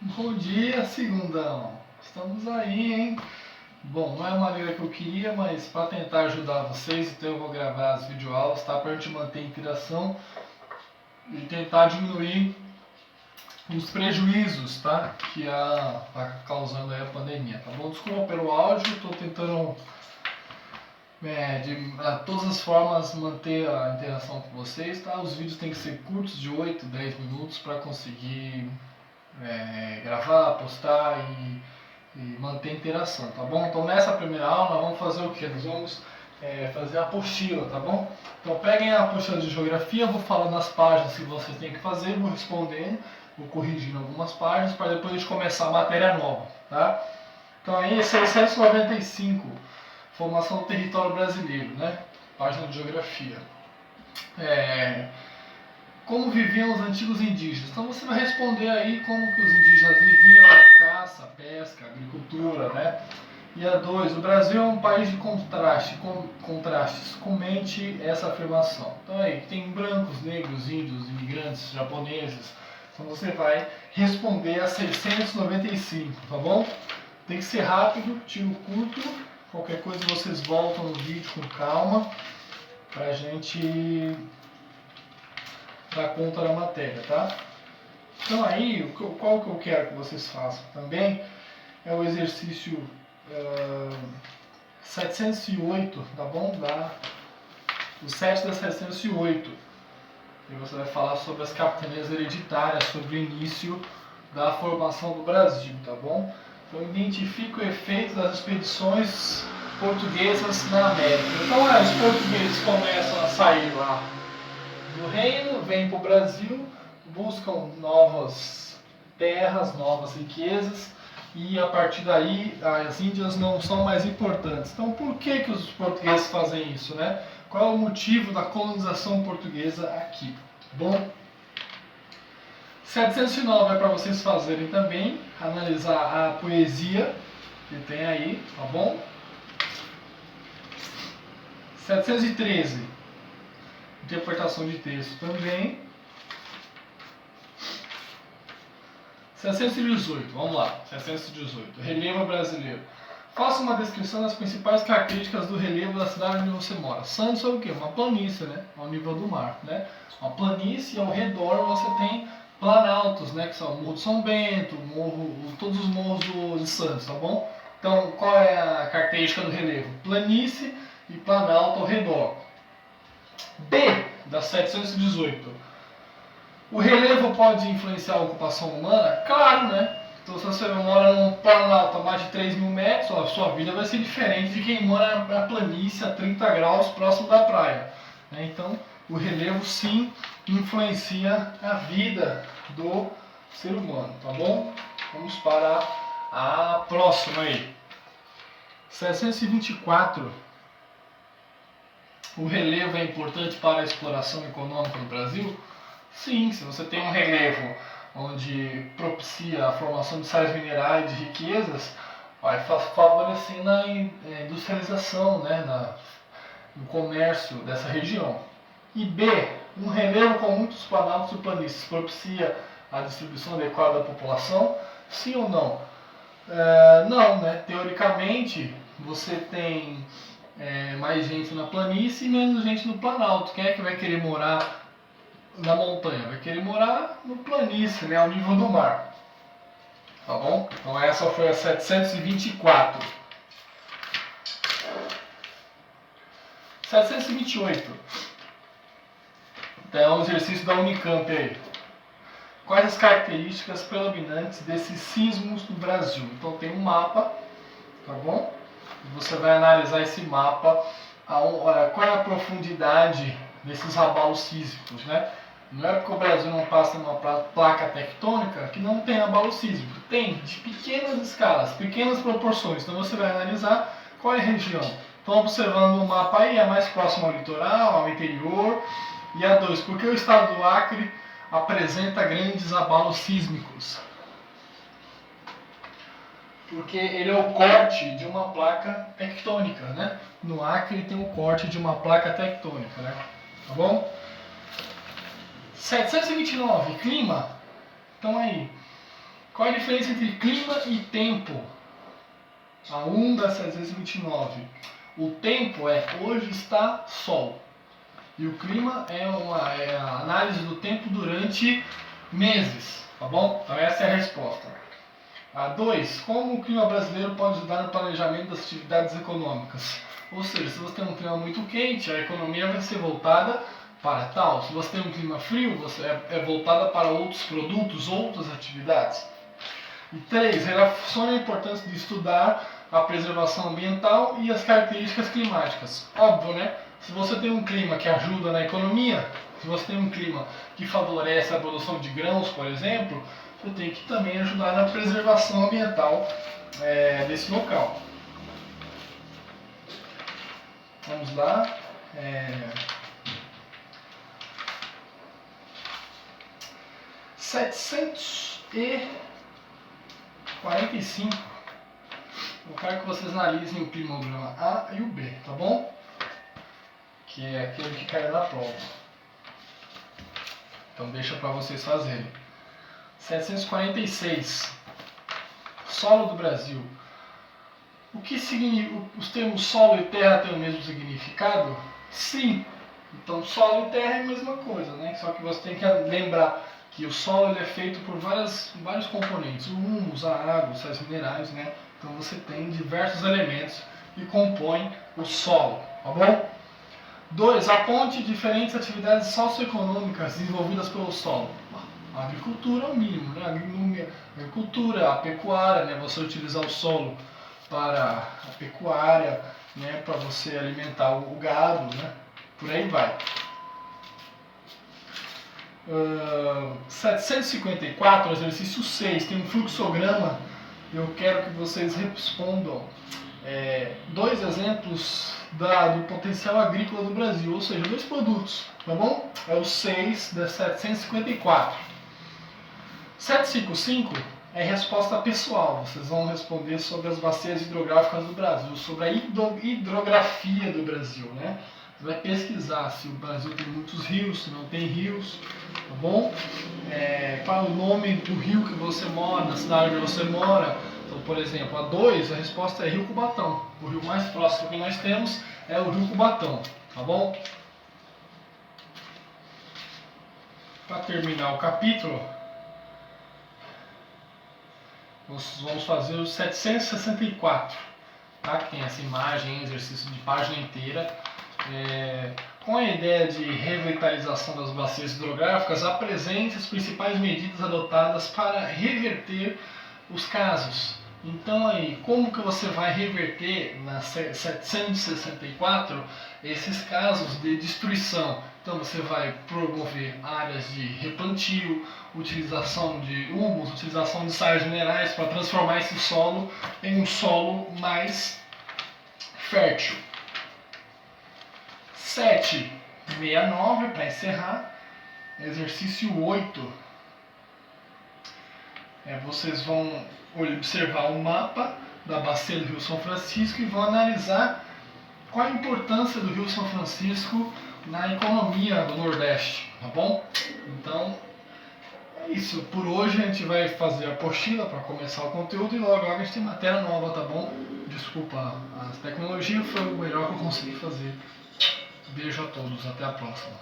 Bom dia, segundão. Estamos aí, hein? Bom, não é a maneira que eu queria, mas para tentar ajudar vocês, então eu vou gravar as videoaulas, tá? Para a gente manter a interação e tentar diminuir os prejuízos, tá? Que tá causando aí a pandemia, tá bom? Desculpa pelo áudio, estou tentando de todas as formas manter a interação com vocês, tá? Os vídeos têm que ser curtos, de 8, 10 minutos, para conseguir gravar, postar e manter a interação, tá bom? Então nessa primeira aula nós vamos fazer o que? Nós vamos fazer a apostila, tá bom? Então peguem a apostila de geografia, eu vou falando as páginas que vocês têm que fazer, vou respondendo, vou corrigindo algumas páginas para depois a gente começar a matéria nova, tá? Então aí 695, formação do território brasileiro, né? Página de geografia. Como viviam os antigos indígenas? Então você vai responder aí como que os indígenas viviam, caça, pesca, agricultura, né? E a 2, o Brasil é um país de contrastes. Comente essa afirmação. Então aí, tem brancos, negros, índios, imigrantes, japoneses. Então você vai responder a 695, tá bom? Tem que ser rápido, tiro curto. Qualquer coisa vocês voltam no vídeo com calma pra gente dar conta da matéria, tá? Então aí, qual que eu quero que vocês façam também é o exercício 708, tá bom? O 7 da 708. E você vai falar sobre as capitanias hereditárias, sobre o início da formação do Brasil, tá bom? Então identifique o efeito das expedições portuguesas na América. Então os portugueses começam a sair lá do reino, vêm para o Brasil, buscam novas terras, novas riquezas, e a partir daí as Índias não são mais importantes. Então por que os portugueses fazem isso, né? Qual é o motivo da colonização portuguesa aqui? Bom, 709 é para vocês fazerem também, analisar a poesia que tem aí, tá bom? 713, interpretação de texto também. 718, vamos lá, 718, relevo brasileiro. Faça uma descrição das principais características do relevo da cidade onde você mora. Santos é o quê? Uma planície, né? Ao nível do mar, né? Uma planície, ao redor você tem planaltos, né? Que são o Morro do São Bento, todos os morros de Santos, tá bom? Então, qual é a característica do relevo? Planície e planalto ao redor. B, da 718. O relevo pode influenciar a ocupação humana? Claro, né? Então, se você mora num planalto a mais de 3 mil metros, a sua vida vai ser diferente de quem mora na planície a 30 graus próximo da praia. Então, o relevo sim influencia a vida do ser humano, tá bom? Vamos para a próxima aí. 724. O relevo é importante para a exploração econômica no Brasil? Sim, se você tem um relevo onde propicia a formação de sais minerais e de riquezas, vai favorecendo a industrialização, né, no comércio dessa região. E B, um relevo com muitos planaltos e planícies propicia a distribuição adequada da população? Sim ou não? Não, né? Teoricamente, você tem mais gente na planície e menos gente no planalto. Quem é que vai querer morar na montanha? Vai querer morar no planície, né, ao nível do mar. Tá bom? Então essa foi a 724. 728. Então é um exercício da Unicamp aí. Quais as características predominantes desses sismos no Brasil? Então tem um mapa, tá bom? Você vai analisar esse mapa, qual é a profundidade desses abalos sísmicos, né? Não é porque o Brasil não passa numa placa tectônica que não tem abalo sísmico. Tem, de pequenas escalas, pequenas proporções. Então você vai analisar qual é a região. Então observando o mapa aí, é mais próximo ao litoral, ao interior. E a 2, porque o estado do Acre apresenta grandes abalos sísmicos? Porque ele é o corte de uma placa tectônica, né? No Acre tem o corte de uma placa tectônica, né? Tá bom? 729, clima. Então aí, Qual a diferença entre clima e tempo? A 1 da 729. O tempo é hoje está sol. E o clima é a análise do tempo durante meses, tá bom? Então essa é a resposta. A 2. Como o clima brasileiro pode ajudar no planejamento das atividades econômicas? Ou seja, se você tem um clima muito quente, a economia vai ser voltada para tal. Se você tem um clima frio, você é voltada para outros produtos, outras atividades. E 3. Relaciona a importância de estudar a preservação ambiental e as características climáticas. Óbvio, né? Se você tem um clima que ajuda na economia, se você tem um clima que favorece a produção de grãos, por exemplo, você tem que também ajudar na preservação ambiental desse local. Vamos lá. 745. Eu quero que vocês analisem o climograma A e o B, tá bom? Que é aquele que caiu na prova. Então deixa para vocês fazerem. 746. Solo do Brasil. O que significa? Os termos solo e terra têm o mesmo significado? Sim. Então solo e terra é a mesma coisa, né? Só que você tem que lembrar que o solo ele é feito por vários componentes. O humus, a água, os sais minerais, né? Então você tem diversos elementos que compõem o solo, tá bom? 2. Aponte diferentes atividades socioeconômicas desenvolvidas pelo solo. A agricultura é o mínimo, né? A agricultura, a pecuária, né? Você utilizar o solo para a pecuária, né? Para você alimentar o gado, né? Por aí vai. 754, exercício 6, tem um fluxograma. Eu quero que vocês respondam 2 exemplos do potencial agrícola do Brasil, ou seja, 2 produtos, tá bom? É o 6 da 754. 755 é resposta pessoal, vocês vão responder sobre as bacias hidrográficas do Brasil, sobre a hidrografia do Brasil, né? Você vai pesquisar se o Brasil tem muitos rios, se não tem rios, tá bom? Qual é o nome do rio que você mora, da cidade onde você mora. Então, por exemplo, a 2, a resposta é Rio Cubatão. O rio mais próximo que nós temos é o Rio Cubatão, tá bom? Para terminar o capítulo, nós vamos fazer o 764, tá? Que tem essa imagem, exercício de página inteira. Com a ideia de revitalização das bacias hidrográficas, apresente as principais medidas adotadas para reverter os casos. Então aí, como que você vai reverter na 764 esses casos de destruição? Então você vai promover áreas de replantio, utilização de humus, utilização de sais minerais para transformar esse solo em um solo mais fértil. 769, para encerrar, exercício 8. Vocês vão observar o mapa da bacia do Rio São Francisco e vão analisar qual a importância do Rio São Francisco na economia do Nordeste, tá bom? Então, é isso. Por hoje a gente vai fazer a apostila para começar o conteúdo e logo a gente tem matéria nova, tá bom? Desculpa, a tecnologia foi o melhor que eu consegui fazer. Beijo a todos, até a próxima.